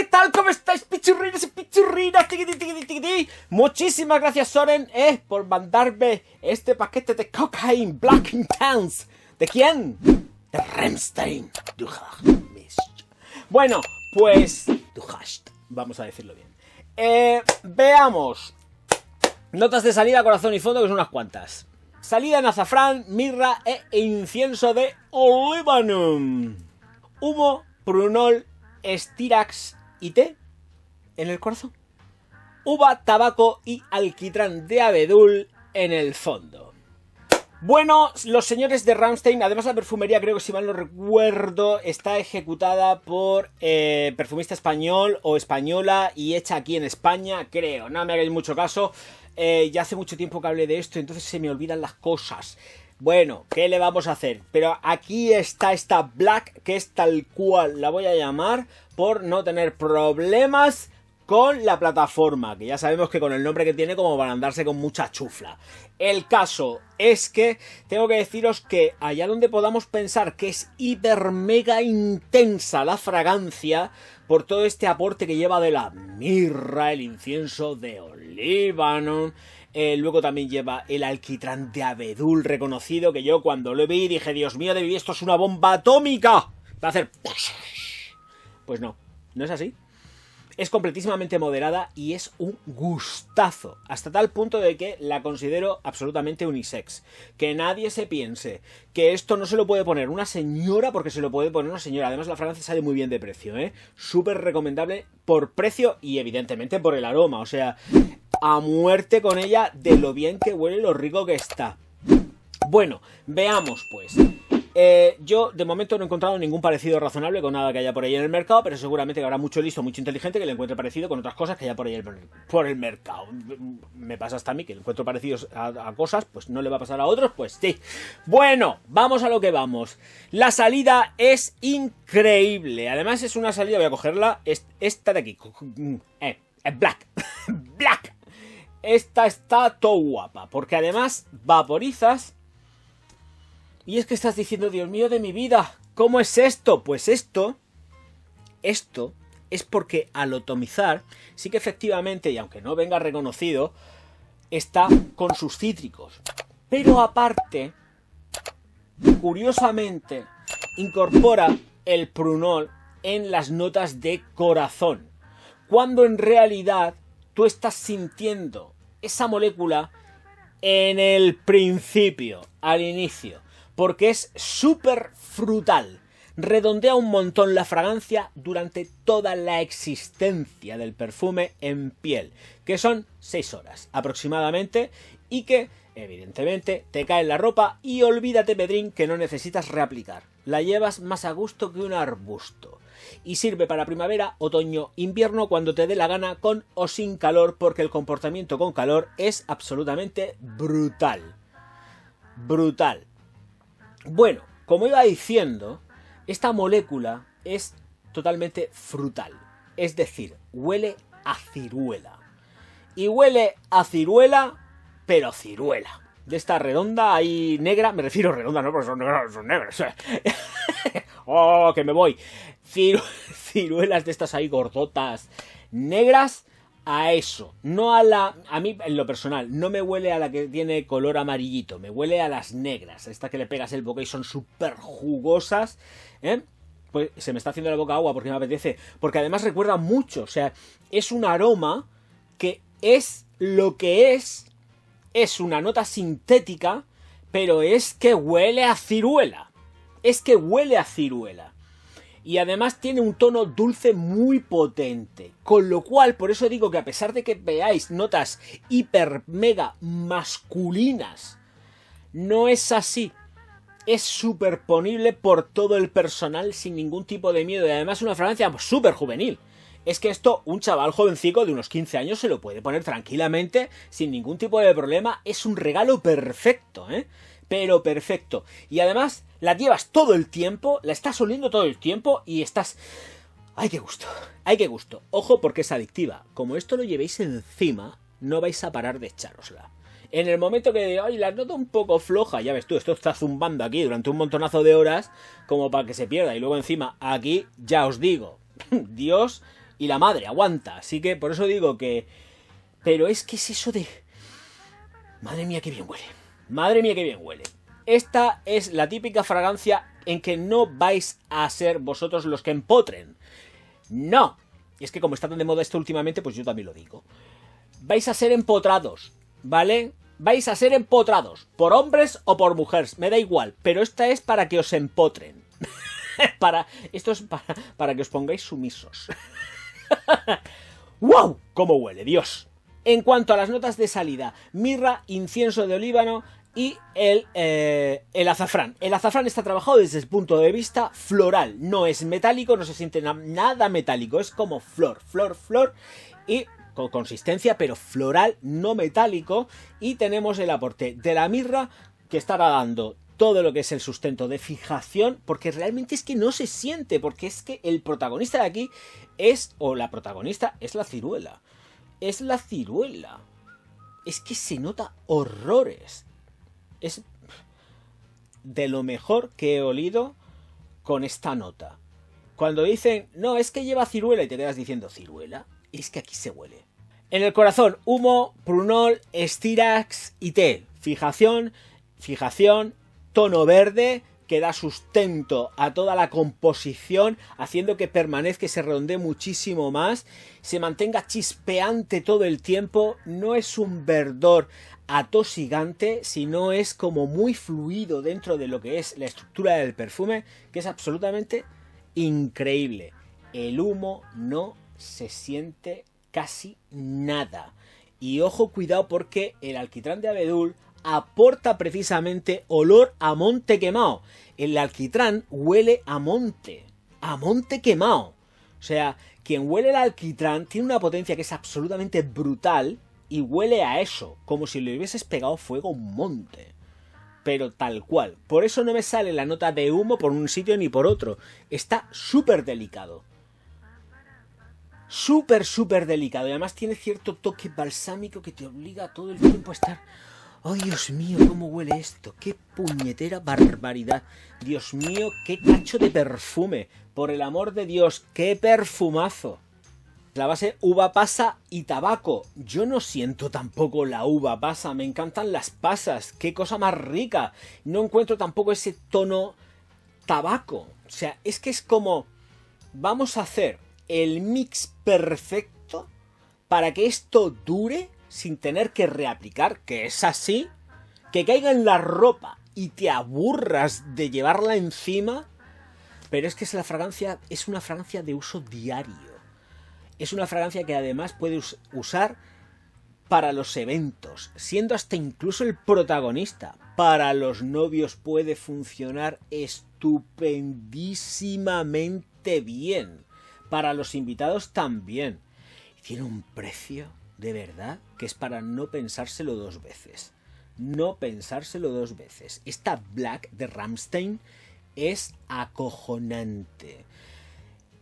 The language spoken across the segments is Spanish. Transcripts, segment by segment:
¿qué tal? ¿Cómo estáis, pichurrinos y pichurrinas? Muchísimas gracias, Soren, por mandarme este paquete de Cocaine Black Intense. ¿De quién? De Rammstein. Bueno, pues... Vamos a decirlo bien. Veamos. Notas de salida, corazón y fondo, que son unas cuantas. Salida en azafrán, mirra e incienso de olibanum. Humo, prunol, estirax y té en el corazón. Uva, tabaco y alquitrán de abedul en el fondo. Bueno, los señores de Rammstein, además la perfumería, creo que si mal no recuerdo, está ejecutada por perfumista español o española y hecha aquí en España, creo. No me hagáis mucho caso, ya hace mucho tiempo que hablé de esto, entonces se me olvidan las cosas. Bueno, ¿qué le vamos a hacer? Pero aquí está esta Black, que es tal cual la voy a llamar, por no tener problemas con la plataforma, que ya sabemos que con el nombre que tiene como para andarse con mucha chufla. El caso es que tengo que deciros que allá donde podamos pensar que es hiper mega intensa la fragancia, por todo este aporte que lleva de la mirra, el incienso de olíbano, luego también lleva el alquitrán de abedul reconocido, que yo cuando lo vi dije, Dios mío de mi vida, esto es una bomba atómica. Va a hacer... Pues no, no es así. Es completísimamente moderada y es un gustazo, hasta tal punto de que la considero absolutamente unisex. Que nadie se piense que esto no se lo puede poner una señora, porque se lo puede poner una señora. Además la fragancia sale muy bien de precio, súper recomendable por precio y evidentemente por el aroma. O sea, a muerte con ella de lo bien que huele y lo rico que está. Bueno, veamos pues. Yo de momento no he encontrado ningún parecido razonable con nada que haya por ahí en el mercado, pero seguramente que habrá mucho listo, mucho inteligente que le encuentre parecido con otras cosas que haya por ahí por el mercado. Me pasa hasta a mí que le encuentro parecidos a cosas, pues no le va a pasar a otros, pues sí. Bueno, vamos a lo que vamos. La salida es increíble. Además es una salida, voy a cogerla, esta de aquí. Black. Black. Esta está todo guapa, porque además vaporizas. Y es que estás diciendo, Dios mío de mi vida, ¿cómo es esto? Pues esto es porque al atomizar, sí que efectivamente, y aunque no venga reconocido, está con sus cítricos. Pero aparte, curiosamente, incorpora el prunol en las notas de corazón. Cuando en realidad tú estás sintiendo esa molécula en el principio, al inicio. Porque es súper frutal. Redondea un montón la fragancia durante toda la existencia del perfume en piel, que son 6 horas aproximadamente, y que, evidentemente, te cae en la ropa y olvídate, Pedrín, que no necesitas reaplicar. La llevas más a gusto que un arbusto. Y sirve para primavera, otoño, invierno, cuando te dé la gana, con o sin calor, porque el comportamiento con calor es absolutamente brutal. Brutal. Bueno, como iba diciendo, esta molécula es totalmente frutal. Es decir, huele a ciruela. Y huele a ciruela, pero ciruela. De esta redonda ahí negra, me refiero a redonda, no, porque son negras. ¡Oh, que me voy! Ciruelas de estas ahí gordotas, negras. A eso, no a la... A mí, en lo personal, no me huele a la que tiene color amarillito, me huele a las negras, estas que le pegas el boca y son súper jugosas, Pues se me está haciendo la boca agua porque me apetece, porque además recuerda mucho, o sea, es un aroma que es lo que es una nota sintética, pero es que huele a ciruela, Y además tiene un tono dulce muy potente. Con lo cual, por eso digo que a pesar de que veáis notas hiper mega masculinas, no es así. Es superponible por todo el personal sin ningún tipo de miedo. Y además una fragancia súper juvenil. Es que esto, un chaval jovencico de unos 15 años se lo puede poner tranquilamente, sin ningún tipo de problema. Es un regalo perfecto, pero perfecto. Y además la llevas todo el tiempo, la estás oliendo todo el tiempo y estás... ¡Ay, qué gusto! ¡Ay, qué gusto! Ojo, porque es adictiva. Como esto lo llevéis encima, no vais a parar de echárosla. En el momento que, ay, la noto un poco floja, ya ves tú, esto está zumbando aquí durante un montonazo de horas como para que se pierda. Y luego encima, aquí, ya os digo, Dios y la madre aguanta. Así que por eso digo que... Pero es que es eso de... Madre mía, qué bien huele. Madre mía, qué bien huele. Esta es la típica fragancia en que no vais a ser vosotros los que empotren. No. Y es que como está tan de moda esto últimamente, pues yo también lo digo. Vais a ser empotrados, ¿vale? Vais a ser empotrados. Por hombres o por mujeres. Me da igual. Pero esta es para que os empotren. Esto es para que os pongáis sumisos. ¡Wow! ¿Cómo huele? Dios. En cuanto a las notas de salida, mirra, incienso de olíbano y el azafrán. El azafrán está trabajado desde el punto de vista floral. No es metálico, no se siente nada metálico. Es como flor y con consistencia, pero floral, no metálico. Y tenemos el aporte de la mirra, que estará dando todo lo que es el sustento de fijación, porque realmente es que no se siente, porque es que el protagonista de aquí es, o la protagonista, es la ciruela. Es la ciruela. Es que se nota horrores. Es de lo mejor que he olido con esta nota. Cuando dicen, no, es que lleva ciruela, y te quedas diciendo, ¿ciruela? Es que aquí se huele. En el corazón, humo, prunol, estirax y té. Fijación, tono verde, que da sustento a toda la composición, haciendo que permanezca y se redondee muchísimo más, se mantenga chispeante todo el tiempo. No es un verdor atosigante, sino es como muy fluido dentro de lo que es la estructura del perfume, que es absolutamente increíble. El humo no se siente casi nada. Y ojo, cuidado, porque el alquitrán de abedul aporta precisamente olor a monte quemado. El alquitrán huele a monte quemado. O sea, quien huele el alquitrán tiene una potencia que es absolutamente brutal y huele a eso, como si le hubieses pegado fuego a un monte. Pero tal cual. Por eso no me sale la nota de humo por un sitio ni por otro. Está súper delicado. Súper delicado. Y además tiene cierto toque balsámico que te obliga todo el tiempo a estar... ¡Oh, Dios mío! ¿Cómo huele esto? ¡Qué puñetera barbaridad! ¡Dios mío! ¡Qué cacho de perfume! Por el amor de Dios, ¡qué perfumazo! La base uva pasa y tabaco. Yo no siento tampoco la uva pasa. Me encantan las pasas. ¡Qué cosa más rica! No encuentro tampoco ese tono tabaco. O sea, es que es como... Vamos a hacer el mix perfecto para que esto dure sin tener que reaplicar, que es así, que caiga en la ropa y te aburras de llevarla encima, pero es que es una fragancia de uso diario. Es una fragancia que además puedes usar para los eventos, siendo hasta incluso el protagonista. Para los novios puede funcionar estupendísimamente bien. Para los invitados también. Y tiene un precio... de verdad, que es para no pensárselo dos veces. No pensárselo dos veces. Esta Black de Rammstein es acojonante.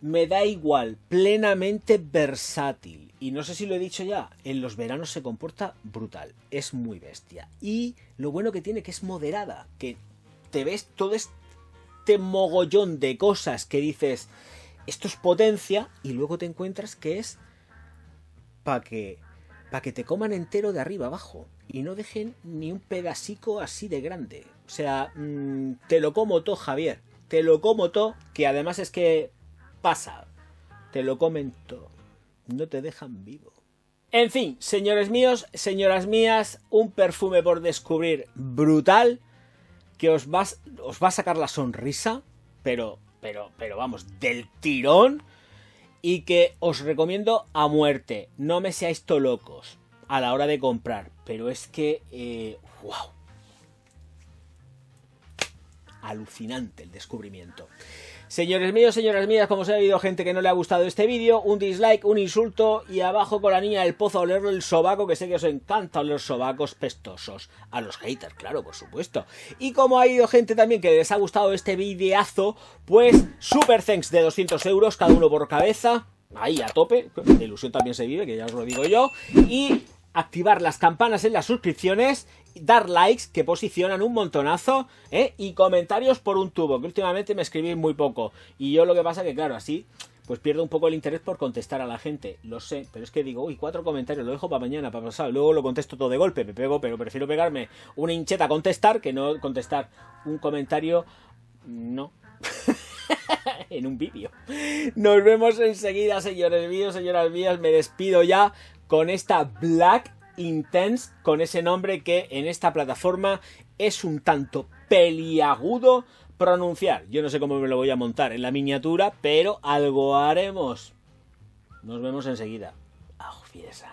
Me da igual, plenamente versátil. Y no sé si lo he dicho ya, en los veranos se comporta brutal. Es muy bestia. Y lo bueno que tiene que es moderada. Que te ves todo este mogollón de cosas que dices, esto es potencia, y luego te encuentras que es para que te coman entero de arriba abajo y no dejen ni un pedacico así de grande. O sea, te lo como todo, Javier. Te lo como todo, que además es que pasa. Te lo comen todo. No te dejan vivo. En fin, señores míos, señoras mías, un perfume por descubrir brutal que os va a sacar la sonrisa, pero vamos, del tirón. Y que os recomiendo a muerte. No me seáis locos a la hora de comprar. Pero es que... ¡wow! Alucinante el descubrimiento. Señores míos, señoras mías, como os ha habido gente que no le ha gustado este vídeo, un dislike, un insulto y abajo con la niña del pozo a olerle el sobaco, que sé que os encanta oler sobacos pestosos. A los haters, claro, por supuesto. Y como ha habido gente también que les ha gustado este videazo, pues super thanks de 200 euros, cada uno por cabeza. Ahí a tope, de ilusión también se vive, que ya os lo digo yo. Y activar las campanas en las suscripciones, dar likes que posicionan un montonazo, y comentarios por un tubo, que últimamente me escribís muy poco. Y yo lo que pasa que claro, así pues pierdo un poco el interés por contestar a la gente. Lo sé, pero es que digo, uy, 4 comentarios, lo dejo para mañana, para pasado, luego lo contesto todo de golpe, me pego, pero prefiero pegarme una hincheta a contestar que no contestar un comentario, no. En un vídeo. Nos vemos enseguida, señores míos, señoras mías, me despido ya con esta Black Intense, con ese nombre que en esta plataforma es un tanto peliagudo pronunciar. Yo no sé cómo me lo voy a montar en la miniatura, pero algo haremos. Nos vemos enseguida. Auf Wiedersehen.